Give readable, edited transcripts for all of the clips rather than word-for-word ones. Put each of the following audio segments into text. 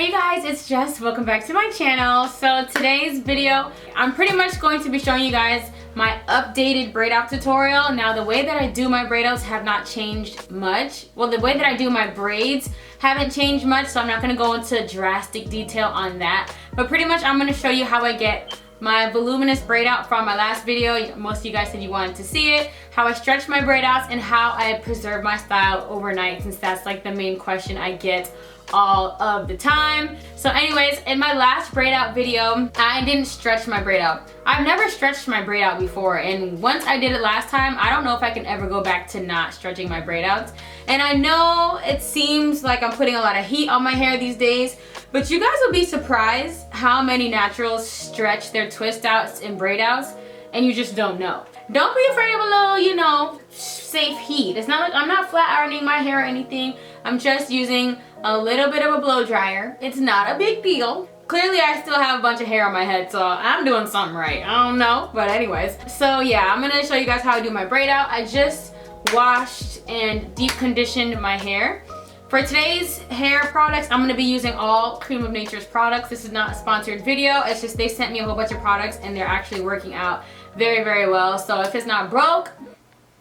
Hey guys, it's Jess. Welcome back to my channel. So today's video, I'm pretty much going to be showing you guys my updated braid out tutorial. Now the way that I do my braid outs have not changed much. Well, the way that I do my braids haven't changed much, so I'm not going to go into drastic detail on that. But pretty much I'm going to show you how I get my voluminous braid out from my last video. Most of you guys said you wanted to see it. How I stretch my braid outs and how I preserve my style overnight, since that's like the main question I get all of the time. So anyways, in my last braid out video, I didn't stretch my braid out. I've never stretched my braid out before, and once I did it last time, I don't know if I can ever go back to not stretching my braid outs. And I know it seems like I'm putting a lot of heat on my hair these days, but you guys will be surprised how many naturals stretch their twist outs and braid outs, and you just don't know. Don't be afraid of a little, you know, safe heat. It's not like I'm not flat ironing my hair or anything. I'm just using a little bit of a blow dryer. It's not a big deal. Clearly I still have a bunch of hair on my head, so I'm doing something right. I don't know, but anyways. So yeah, I'm gonna show you guys how I do my braid out. I just washed and deep conditioned my hair. For today's hair products, I'm gonna be using all Cream of Nature's products. This is not a sponsored video. It's just they sent me a whole bunch of products and they're actually working out very, very well. So if it's not broke,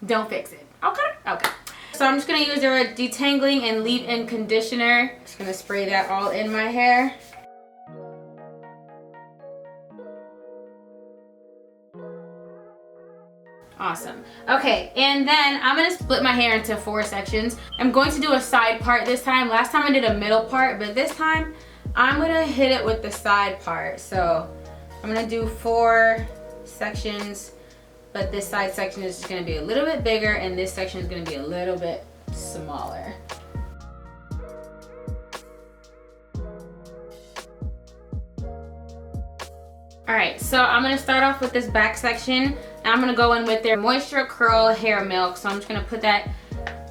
don't fix it. Okay? Okay. So I'm just gonna use their detangling and leave-in conditioner. Just gonna spray that all in my hair. Awesome. Okay, and then I'm gonna split my hair into 4 sections. I'm going to do a side part this time. Last time I did a middle part, but this time I'm gonna hit it with the side part. So I'm gonna do 4 sections, but this side section is just gonna be a little bit bigger and this section is gonna be a little bit smaller. Alright, so I'm gonna start off with this back section. I'm gonna go in with their Moisture Curl Hair Milk. So I'm just gonna put that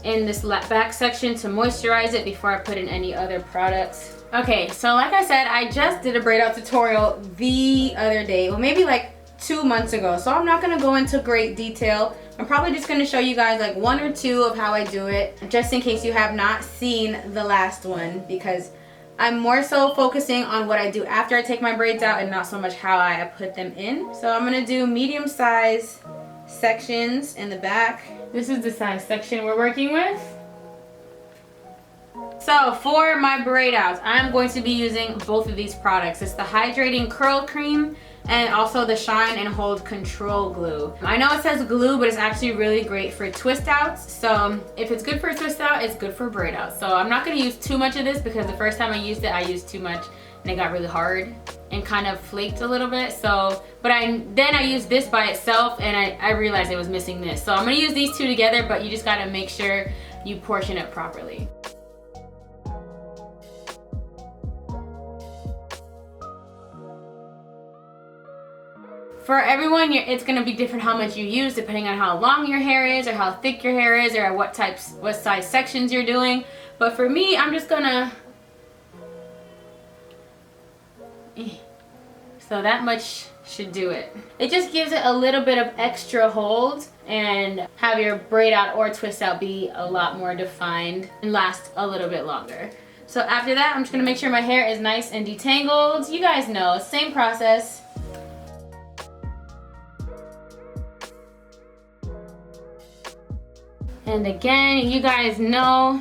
in this back section to moisturize it before I put in any other products. Okay, so like I said, I just did a braid out tutorial the other day, well maybe like 2 months ago. So I'm not gonna go into great detail. I'm probably just gonna show you guys like 1 or 2 of how I do it, just in case you have not seen the last one, because I'm more so focusing on what I do after I take my braids out and not so much how I put them in. So I'm gonna do medium size sections in the back. This is the size section we're working with. So for my braid outs, I'm going to be using both of these products. It's the Hydrating Curl Cream and also the Shine and Hold Control Glue. I know it says glue, but it's actually really great for twist outs. So if it's good for a twist out, it's good for braid out. So I'm not gonna use too much of this because the first time I used it, I used too much and it got really hard and kind of flaked a little bit. So, but then I used this by itself and I realized it was missing this. So I'm gonna use these 2 together, but you just gotta make sure you portion it properly. For everyone, it's gonna be different how much you use depending on how long your hair is or how thick your hair is or what size sections you're doing. But for me, I'm just gonna, so that much should do it. It just gives it a little bit of extra hold and have your braid out or twist out be a lot more defined and last a little bit longer. So after that, I'm just gonna make sure my hair is nice and detangled. You guys know, same process. And again, you guys know,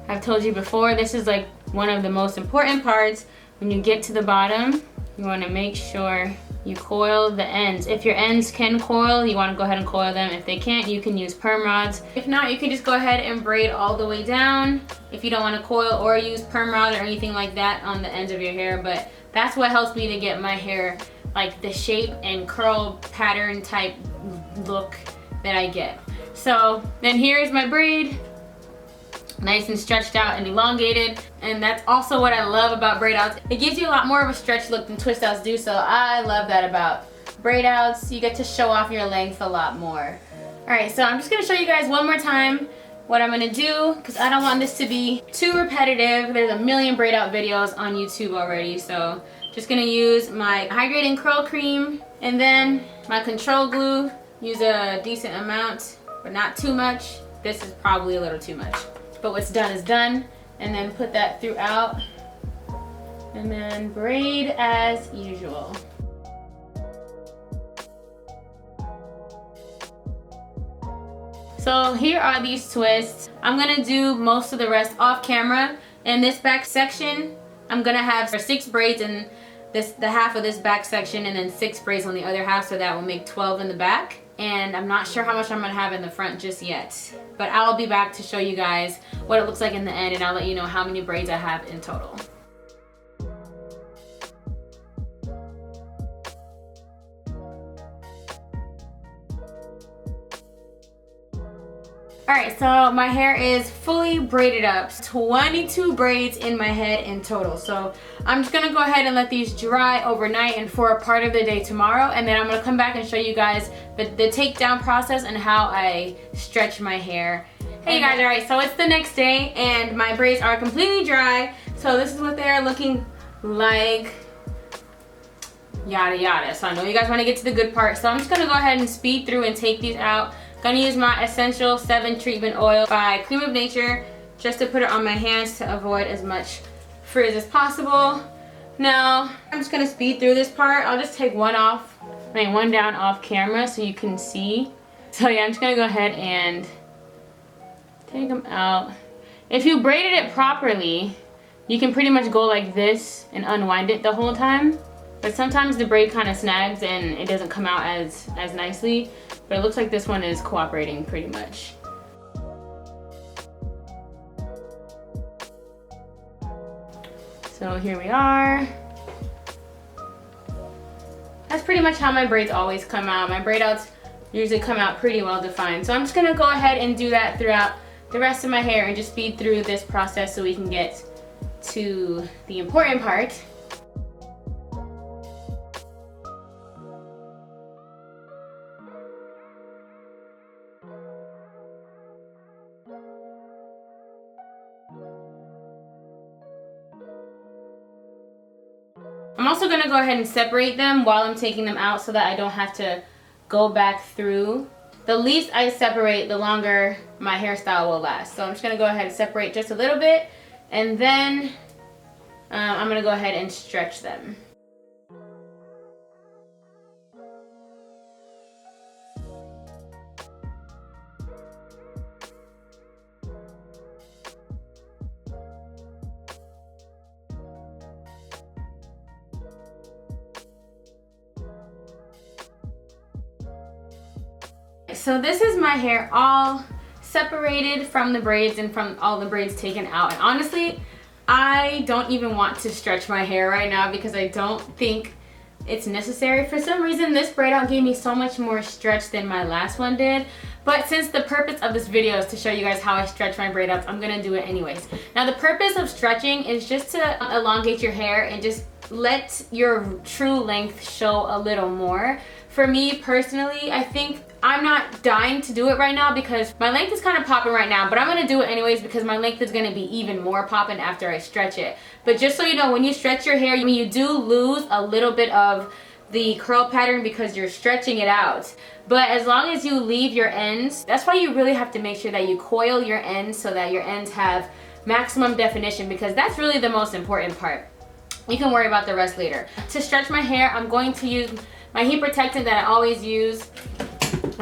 I've told you before, this is like one of the most important parts. When you get to the bottom, you want to make sure you coil the ends. If your ends can coil, you want to go ahead and coil them. If they can't, you can use perm rods. If not, you can just go ahead and braid all the way down if you don't want to coil or use perm rod or anything like that on the ends of your hair. But that's what helps me to get my hair like the shape and curl pattern type look that I get. So then here's my braid, nice and stretched out and elongated. And that's also what I love about braid outs. It gives you a lot more of a stretch look than twist outs do, so I love that about braid outs. You get to show off your length a lot more. Alright, so I'm just gonna show you guys one more time what I'm gonna do, because I don't want this to be too repetitive. There's a million braid out videos on YouTube already, so just gonna use my Hydrating Curl Cream and then my control glue. Use a decent amount, but not too much. This is probably a little too much. But what's done is done. And then put that throughout And then braid as usual. So here are these twists. I'm gonna do most of the rest off camera. In this back section, I'm gonna have 6 braids in the half of this back section, and then 6 braids on the other half, so that will make 12 in the back. And I'm not sure how much I'm gonna have in the front just yet. But I'll be back to show you guys what it looks like in the end, and I'll let you know how many braids I have in total. Alright, so my hair is fully braided up. 22 braids in my head in total. So I'm just gonna go ahead and let these dry overnight and for a part of the day tomorrow, and then I'm gonna come back and show you guys the takedown process and how I stretch my hair. Hey guys, alright, so it's the next day and my braids are completely dry. So this is what they are looking like. Yada yada. So I know you guys wanna get to the good part. So I'm just gonna go ahead and speed through and take these out. Gonna use my Essential 7 Treatment Oil by Cream of Nature just to put it on my hands to avoid as much frizz as possible. Now, I'm just gonna speed through this part. I'll just take one down off camera so you can see. So yeah, I'm just gonna go ahead and take them out. If you braided it properly, you can pretty much go like this and unwind it the whole time. But sometimes the braid kind of snags and it doesn't come out as nicely. But it looks like this one is cooperating pretty much. So here we are. That's pretty much how my braids always come out. My braid outs usually come out pretty well defined. So I'm just gonna go ahead and do that throughout the rest of my hair and just speed through this process so we can get to the important part. I'm also gonna go ahead and separate them while I'm taking them out so that I don't have to go back through. The least I separate, the longer my hairstyle will last. So I'm just gonna go ahead and separate just a little bit, and then I'm gonna go ahead and stretch them. So this is my hair all separated from the braids and from all the braids taken out. And honestly, I don't even want to stretch my hair right now because I don't think it's necessary. For some reason, this braid out gave me so much more stretch than my last one did. But since the purpose of this video is to show you guys how I stretch my braid outs, I'm gonna do it anyways. Now the purpose of stretching is just to elongate your hair and just let your true length show a little more. For me personally, I think I'm not dying to do it right now because my length is kind of popping right now, but I'm gonna do it anyways because my length is gonna be even more popping after I stretch it. But just so you know, when you stretch your hair, you do lose a little bit of the curl pattern because you're stretching it out. But as long as you leave your ends, that's why you really have to make sure that you coil your ends so that your ends have maximum definition, because that's really the most important part. You can worry about the rest later. To stretch my hair, I'm going to use my heat protectant that I always use.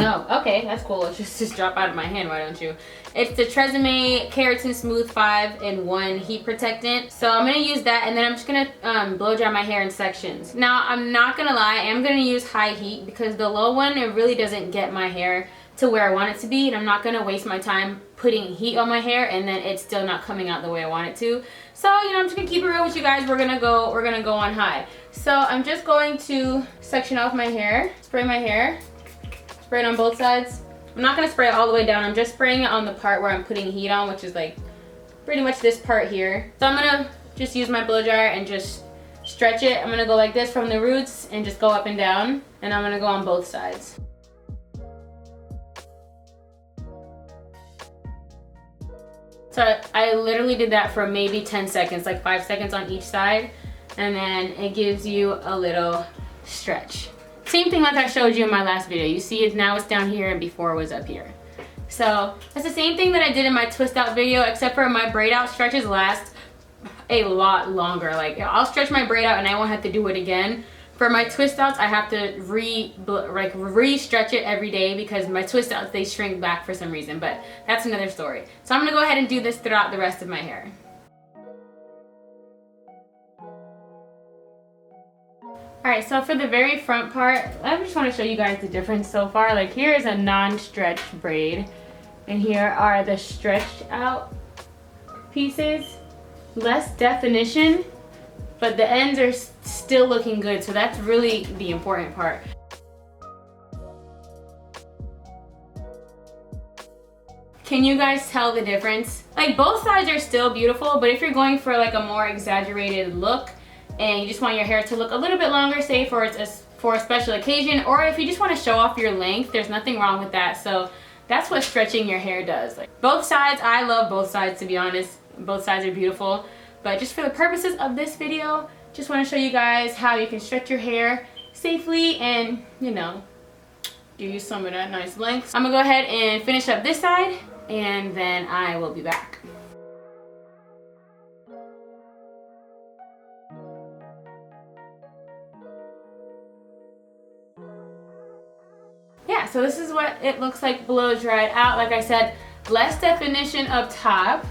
Oh, okay, that's cool. It just drop out of my hand, why don't you? It's the Tresemme Keratin Smooth 5-in-1 heat protectant. So I'm gonna use that, and then I'm just gonna blow dry my hair in sections. Now, I'm not gonna lie, I am gonna use high heat because the low one, it really doesn't get my hair to where I want it to be, and I'm not gonna waste my time putting heat on my hair and then it's still not coming out the way I want it to. So, you know, I'm just gonna keep it real with you guys. We're gonna go on high. So I'm just going to section off my hair, spray my hair, spray it on both sides. I'm not gonna spray it all the way down. I'm just spraying it on the part where I'm putting heat on, which is like pretty much this part here. So I'm gonna just use my blow dryer and just stretch it. I'm gonna go like this from the roots and just go up and down, and I'm gonna go on both sides. So I literally did that for maybe 10 seconds, like 5 seconds on each side, and then it gives you a little stretch. Same thing like I showed you in my last video. You see it now, it's down here, and before it was up here. So that's the same thing that I did in my twist out video, except for my braid out stretches last a lot longer. Like I'll stretch my braid out and I won't have to do it again. For my twist outs, I have to re-stretch it every day because my twist outs, they shrink back for some reason, but that's another story. So I'm gonna go ahead and do this throughout the rest of my hair. Alright, so for the very front part, I just want to show you guys the difference so far. Like here is a non-stretched braid, and here are the stretched out pieces. Less definition, but the ends are still looking good, so that's really the important part. Can you guys tell the difference? Like both sides are still beautiful, but if you're going for like a more exaggerated look and you just want your hair to look a little bit longer, say for a special occasion, or if you just want to show off your length, there's nothing wrong with that. So that's what stretching your hair does. Like both sides, I love both sides, to be honest. Both sides are beautiful, but just for the purposes of this video, just want to show you guys how you can stretch your hair safely and, you know, give you some of that nice length. I'm gonna go ahead and finish up this side and then I will be back. Yeah, so this is what it looks like blow dried out. Like I said, less definition up top,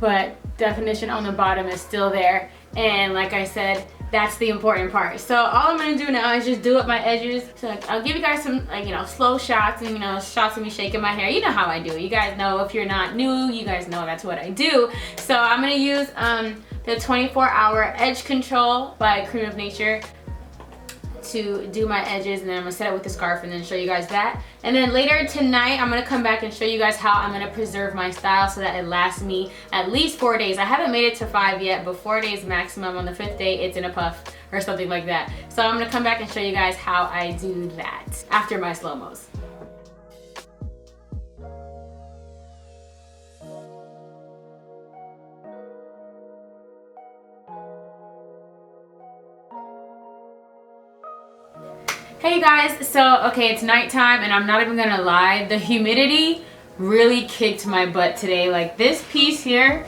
but definition on the bottom is still there. And like I said, that's the important part. So all I'm gonna do now is just do up my edges. So I'll give you guys some, like, you know, slow shots and, you know, shots of me shaking my hair. You know how I do. You guys know, if you're not new, you guys know that's what I do. So I'm gonna use the 24-hour Edge Control by Cream of Nature to do my edges, and then I'm gonna set it with the scarf and then show you guys that. And then later tonight I'm gonna come back and show you guys how I'm gonna preserve my style so that it lasts me at least 4 days. I haven't made it to 5 yet, but 4 days maximum. On the 5th day it's in a puff or something like that. So I'm gonna come back and show you guys how I do that after my slow-mos. Hey guys, so okay, it's nighttime and I'm not even gonna lie, the humidity really kicked my butt today. Like this piece here,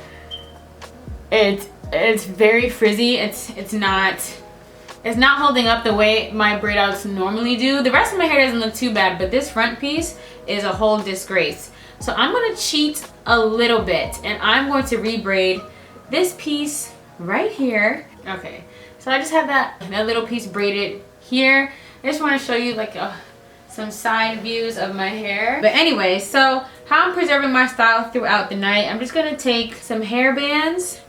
it's very frizzy. It's not holding up the way my braid outs normally do. The rest of my hair doesn't look too bad, but this front piece is a whole disgrace. So I'm gonna cheat a little bit and I'm going to rebraid this piece right here. Okay, so I just have that little piece braided here. I just want to show you like some side views of my hair. But anyway, so how I'm preserving my style throughout the night, I'm just going to take some hair bands,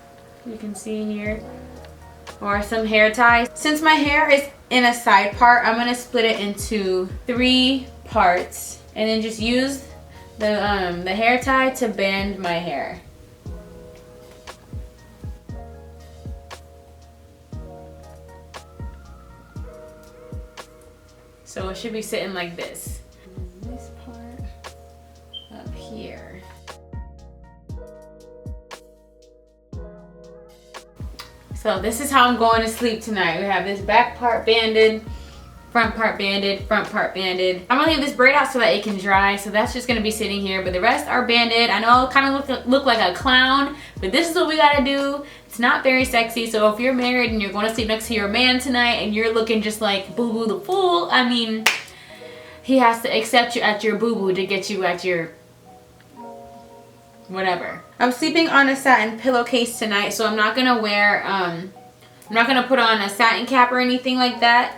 you can see here, or some hair ties. Since my hair is in a side part, I'm going to split it into 3 parts and then just use the hair tie to band my hair. So it should be sitting like this. And this part up here. So this is how I'm going to sleep tonight. We have this back part banded, front part banded, front part banded. I'm gonna leave this braid out so that it can dry. So that's just gonna be sitting here, but the rest are banded. I know it kind of look like a clown, but this is what we gotta do. It's not very sexy, so if you're married and you're going to sleep next to your man tonight and you're looking just like Boo Boo the Fool, I mean, he has to accept you at your Boo Boo to get you at your whatever. I'm sleeping on a satin pillowcase tonight, so I'm not gonna wear, I'm not gonna put on a satin cap or anything like that,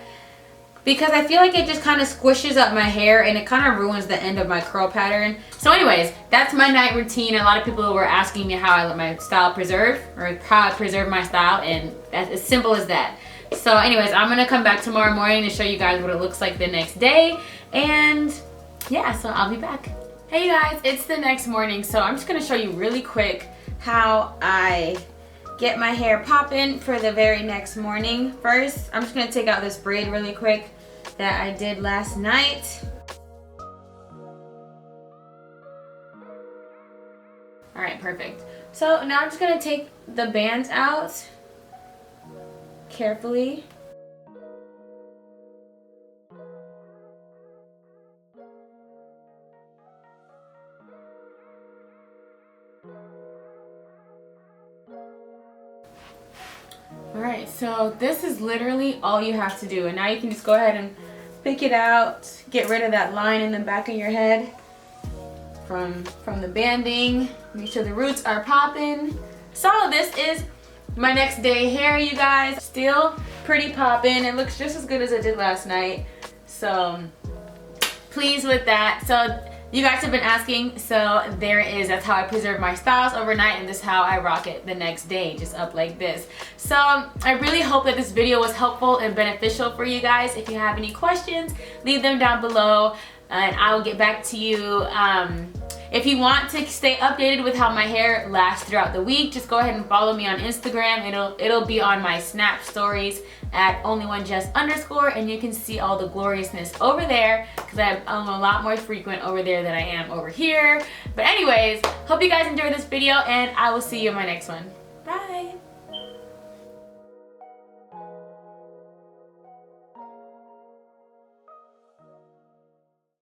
because I feel like it just kind of squishes up my hair and it kind of ruins the end of my curl pattern. So anyways, that's my night routine. A lot of people were asking me how I let my style preserve, or how I preserve my style, and that's as simple as that. So anyways, I'm gonna come back tomorrow morning to show you guys what it looks like the next day, and yeah, so I'll be back. Hey guys, it's the next morning, so I'm just gonna show you really quick how I get my hair popping for the very next morning. First, I'm just gonna take out this braid really quick that I did last night. All right, perfect. So now I'm just gonna take the bands out carefully. Alright, so this is literally all you have to do. And now you can just go ahead and pick it out. Get rid of that line in the back of your head from the banding. Make sure the roots are popping. So this is my next day hair, you guys. Still pretty popping. It looks just as good as it did last night. So pleased with that. So you guys have been asking, so there it is. That's how I preserve my styles overnight, and this is how I rock it the next day, just up like this. So I really hope that this video was helpful and beneficial for you guys. If you have any questions, leave them down below and I will get back to you. If you want to stay updated with how my hair lasts throughout the week, just go ahead and follow me on Instagram. It'll be on my Snap stories at onlyoneJess_, and you can see all the gloriousness over there because I'm a lot more frequent over there than I am over here. But anyways, hope you guys enjoyed this video, and I will see you in my next one.